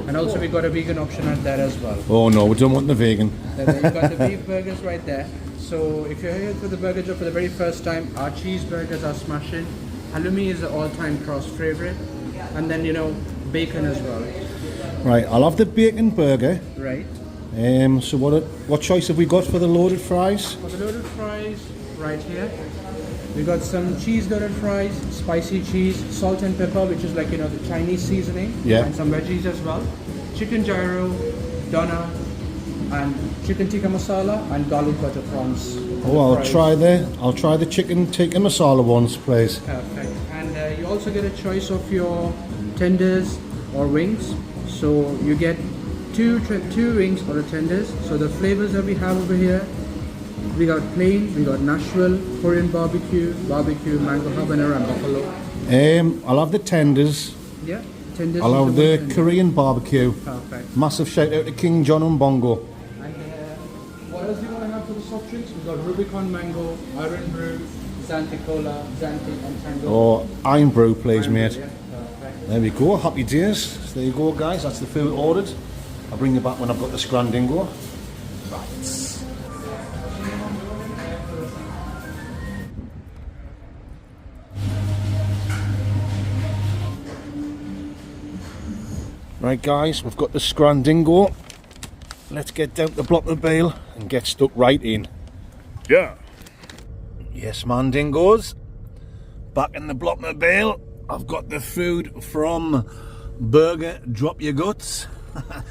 And also we got a vegan option at that as well. Oh no, we don't want the vegan. Then you've got the beef burgers right there. So if you're here for the burger job for the very first time, our cheeseburgers are smashing. Halloumi is an all-time cross favorite. And then, you know, bacon as well. Right, I'll have the bacon burger. Right. So what choice have we got for the loaded fries? For the loaded fries, right here, we got some cheese loaded fries, spicy cheese, salt and pepper, which is like, you know, the Chinese seasoning. Yeah. And some veggies as well. Chicken gyro, doner, and chicken tikka masala, and garlic butter prawns. Oh, I'll try the chicken tikka masala ones, please. Perfect. And you also get a choice of your tenders or wings. So you get two wings or tenders. So the flavors that we have over here, we got plain, we got Nashville, Korean barbecue, mango habanero, and buffalo. I'll have the tenders. Yeah, tenders. I'll have the Korean barbecue. Perfect. Massive shout out to King John and Bongo. And what else do you want to have for the soft drinks? We got Rubicon Mango, Iron Brew, Zante Cola, Zante and Tango. Oh, Iron Brew, please, Iron mate. Brew, yeah. Perfect. There we go. Happy days. So there you go, guys. That's the food ordered. I'll bring you back when I've got the scrandingo. Right. Right, guys, we've got the scrandingo. Let's get down to Blockmobile and get stuck right in. Yeah. Yes, man, dingoes. Back in the Blockmobile. I've got the food from Burger Drop Your Guts.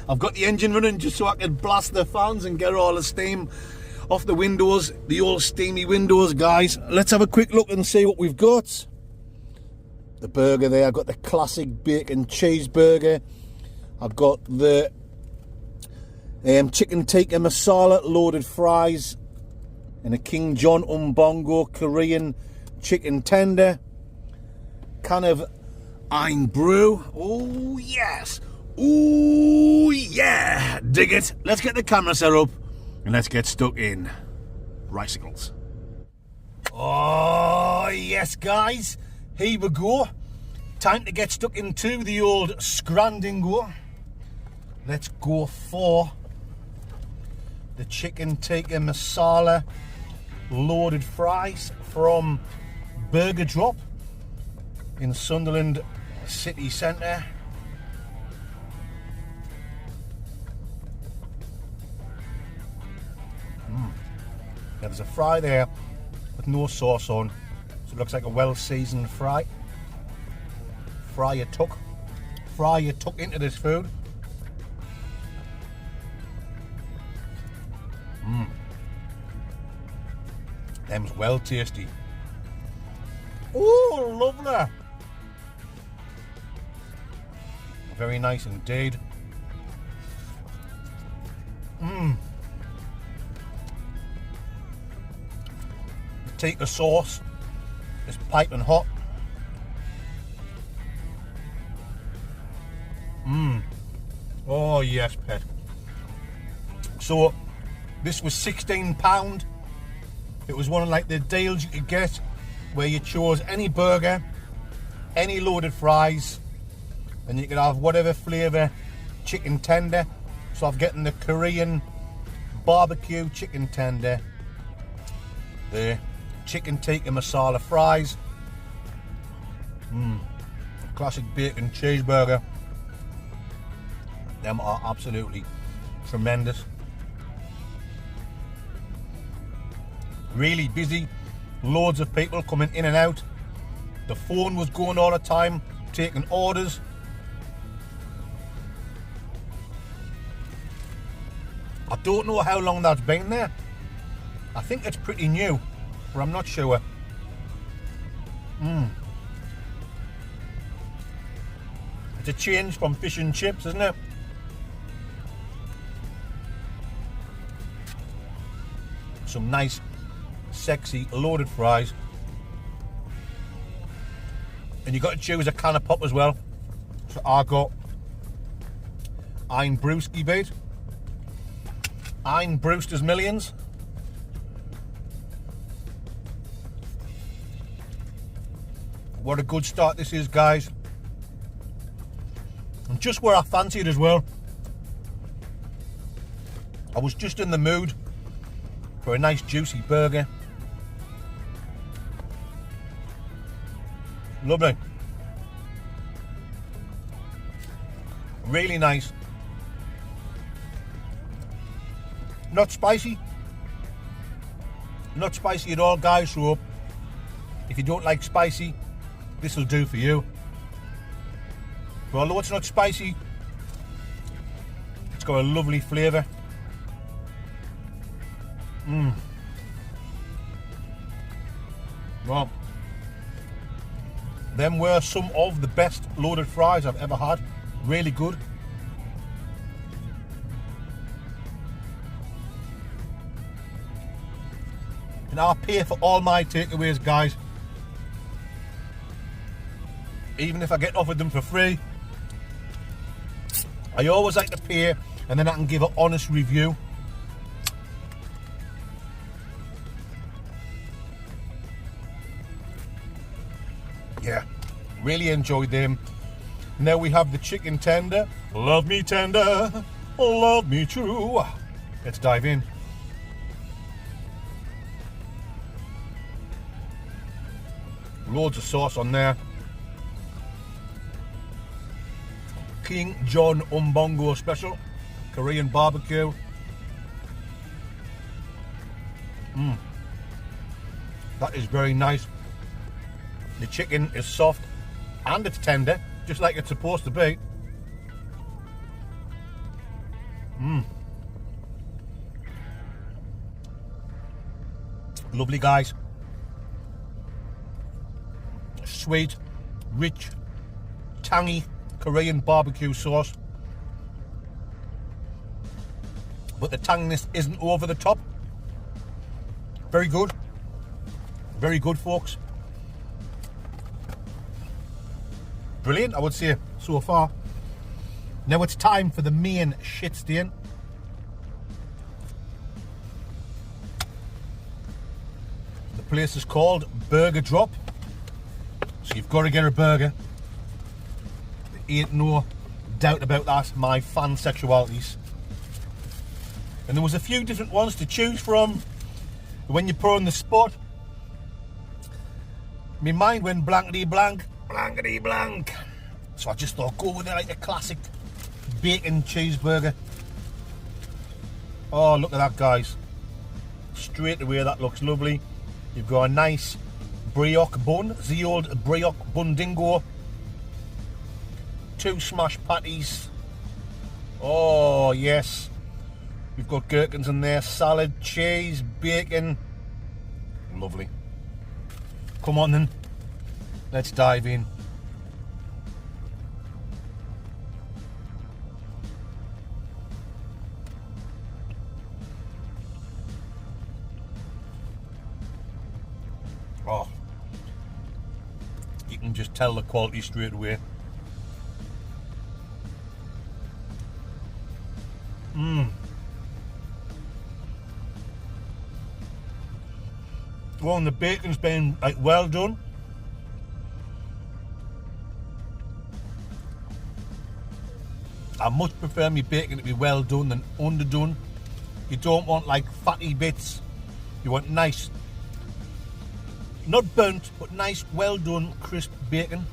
I've got the engine running just so I can blast the fans and get all the steam off the windows, the old steamy windows, guys. Let's have a quick look and see what we've got. The burger there, I've got the classic bacon cheeseburger. I've got the chicken tikka masala, loaded fries, and a King John Umbongo Korean chicken tender. Kind of Iron Brew. Oh yes. Ooh yeah. Dig it. Let's get the camera set up and let's get stuck in. Ricicles. Oh yes, guys. Here we go. Time to get stuck into the old scrandingo. Let's go for the chicken tikka masala loaded fries from Burger Drop in Sunderland city centre. Now there's a fry there with no sauce on, so it looks like a well seasoned fry. Fry your tuck into this food. Them's well tasty. Oh, lovely. Very nice indeed. The tikka sauce is piping hot. Oh yes, pet. So this was £16. It was one of like the deals you could get where you chose any burger, any loaded fries, and you could have whatever flavour chicken tender. So I'm getting the Korean barbecue chicken tender, the chicken tikka masala fries, classic bacon cheeseburger. Them are absolutely tremendous. Really busy, loads of people coming in and out. The phone was going all the time, taking orders. I don't know how long that's been there. I think it's pretty new, but I'm not sure. It's a change from fish and chips, isn't it? Some nice sexy, loaded fries. And you got to choose a can of pop as well. So I got Ein Brewski bait. Ein Brewster's Millions. What a good start this is, guys. And just where I fancied as well. I was just in the mood for a nice juicy burger. Lovely. Really nice. Not spicy. Not spicy at all, guys. So if you don't like spicy, this will do for you. But although it's not spicy, it's got a lovely flavour. Well, them were some of the best loaded fries I've ever had. Really good. And I'll pay for all my takeaways, guys. Even if I get offered them for free, I always like to pay, and then I can give an honest review. Yeah, really enjoyed them. Now we have the chicken tender. Love me tender, love me true. Let's dive in. Loads of sauce on there. King John Umbongo special, Korean barbecue. That is very nice. The chicken is soft and it's tender, just like it's supposed to be. Lovely, guys. Sweet, rich, tangy Korean barbecue sauce. But the tanginess isn't over the top. Very good. Very good, folks. Brilliant, I would say, so far. Now it's time for the main shit stain. The place is called Burger Drop. So you've got to get a burger. There ain't no doubt about that, my fan sexualities. And there was a few different ones to choose from. When you put on the spot, my mind went blankety blank, blankety blank. So I just thought, go with it like a classic bacon cheeseburger. Oh, look at that, guys. Straight away, that looks lovely. You've got a nice brioche bun, the old brioche bun dingo. 2 smashed patties. Oh, yes. We've got gherkins in there, salad, cheese, bacon. Lovely. Come on then, let's dive in. Oh, you can just tell the quality straight away. Well, and the bacon's been like well done. I much prefer my bacon to be well done than underdone. You don't want like fatty bits. You want nice, not burnt, but nice, well done, crisp bacon.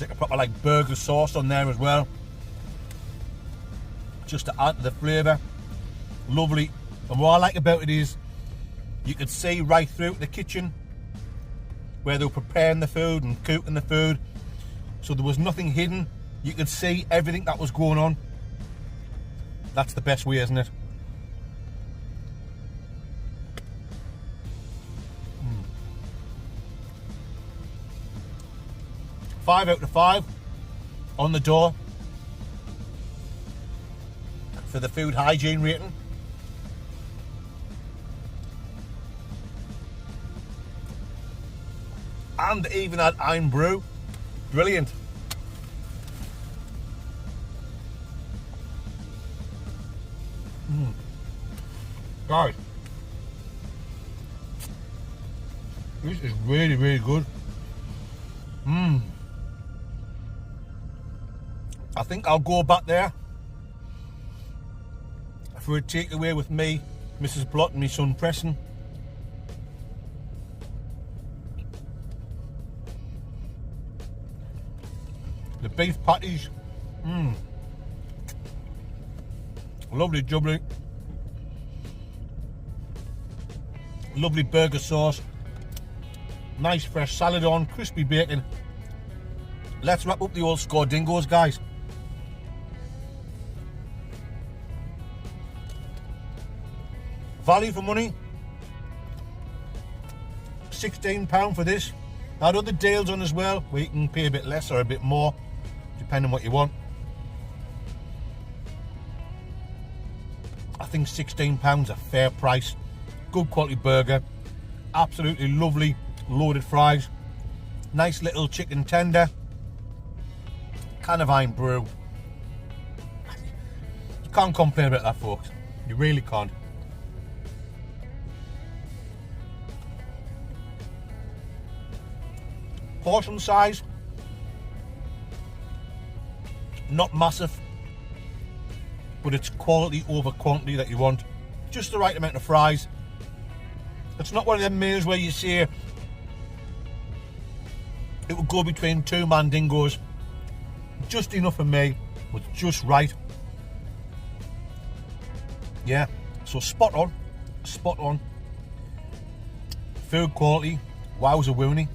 Like a proper like burger sauce on there as well, just to add to the flavour. Lovely. And what I like about it is you could see right through the kitchen where they were preparing the food and cooking the food, so there was nothing hidden. You could see everything that was going on. That's the best way, isn't it? 5 out of 5 on the door for the food hygiene rating. And even had iron brew. Brilliant. Guys, this is really, really good. I think I'll go back there for a takeaway with me, Mrs. Blot, and my son Preston. The beef patties, lovely jubbly, lovely burger sauce, nice fresh salad on, crispy bacon. Let's wrap up the old score dingoes, guys. Value for money, £16 for this. Had other deals on as well, where you can pay a bit less or a bit more, depending on what you want. I think £16 a fair price. Good quality burger, absolutely lovely loaded fries, nice little chicken tender, can of iron brew. You can't complain about that, folks. You really can't. Portion size, not massive, but it's quality over quantity that you want. Just the right amount of fries. It's not one of them meals where you say it would go between two mandingos. Just enough for me, was just right. Yeah, so spot on, spot on. Food quality, wowza woony.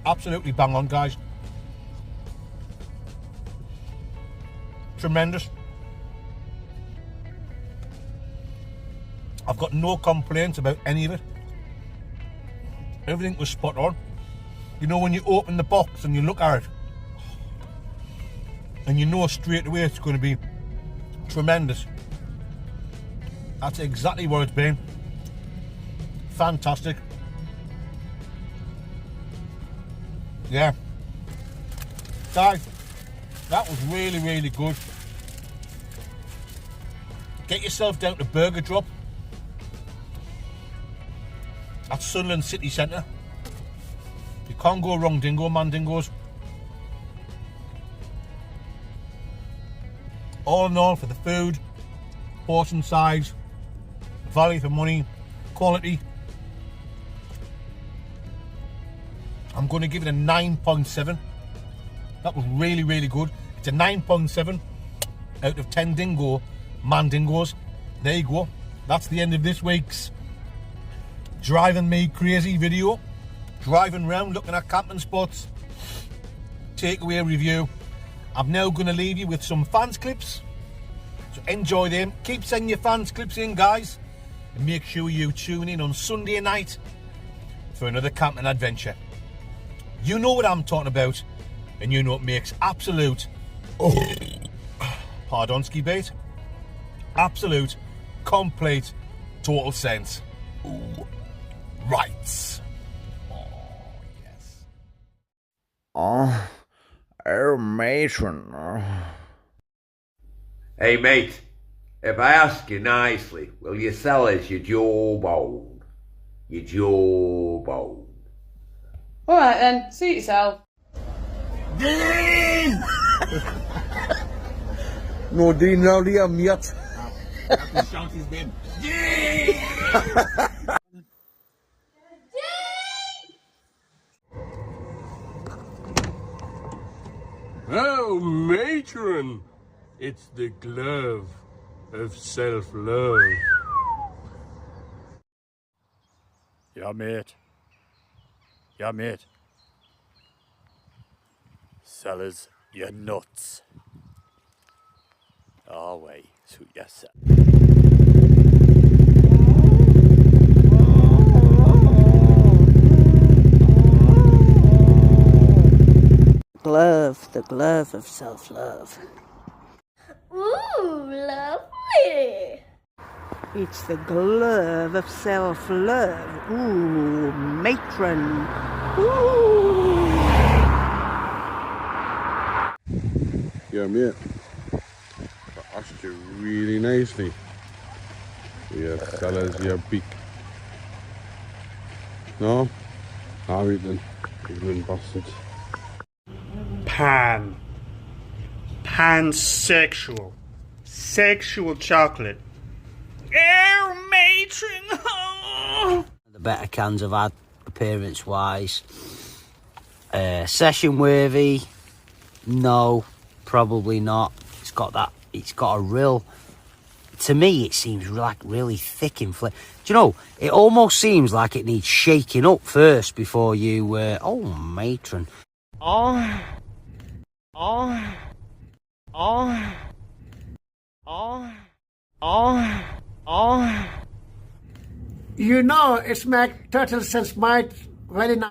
Absolutely bang on, guys. Tremendous. I've got no complaints about any of it. Everything was spot on. You know, when you open the box and you look at it, and you know straight away it's going to be tremendous. That's exactly what it's been. Fantastic. Yeah, guys, that was really, really good. Get yourself down to Burger Drop at Sunderland City Centre. You can't go wrong, dingo mandingos. All in all, for the food, portion size, value for money, quality, I'm going to give it a 9.7. That was really, really good. It's a 9.7 out of 10 mandingos. There you go. That's the end of this week's Driving Me Crazy video. Driving around, looking at camping spots. Takeaway review. I'm now going to leave you with some fans clips. So enjoy them. Keep sending your fans clips in, guys. And make sure you tune in on Sunday night for another camping adventure. You know what I'm talking about, and you know it makes absolute, pardon ski bait, absolute, complete, total sense. Ooh, right. Oh, yes. Oh, matron. Hey mate, if I ask you nicely, will you sell us your jawbone? Your jawbone. Alright then, suit yourself. Dean! No, Dean, now the mate. Shout his name. Oh, matron! It's the glove of self-love. Yeah, mate. Yeah, mate. Sellers, you're nuts. Oh, wait, suit yourself. the glove of self-love. Ooh, lovely. It's the glove of self-love. Ooh, matron. Ooh. Yeah, mate. That asked you really nicely. Yeah, fellas, you're big. No? Alright then. Ignorant bastards. Pansexual. Sexual chocolate. Air matron. The better cans I've had, appearance-wise. Session worthy? No, probably not. It's got a real... To me, it seems like really thick in flavor. Do you know, it almost seems like it needs shaking up first before you... oh, matron. You know, it's make total sense, mate. Very nice.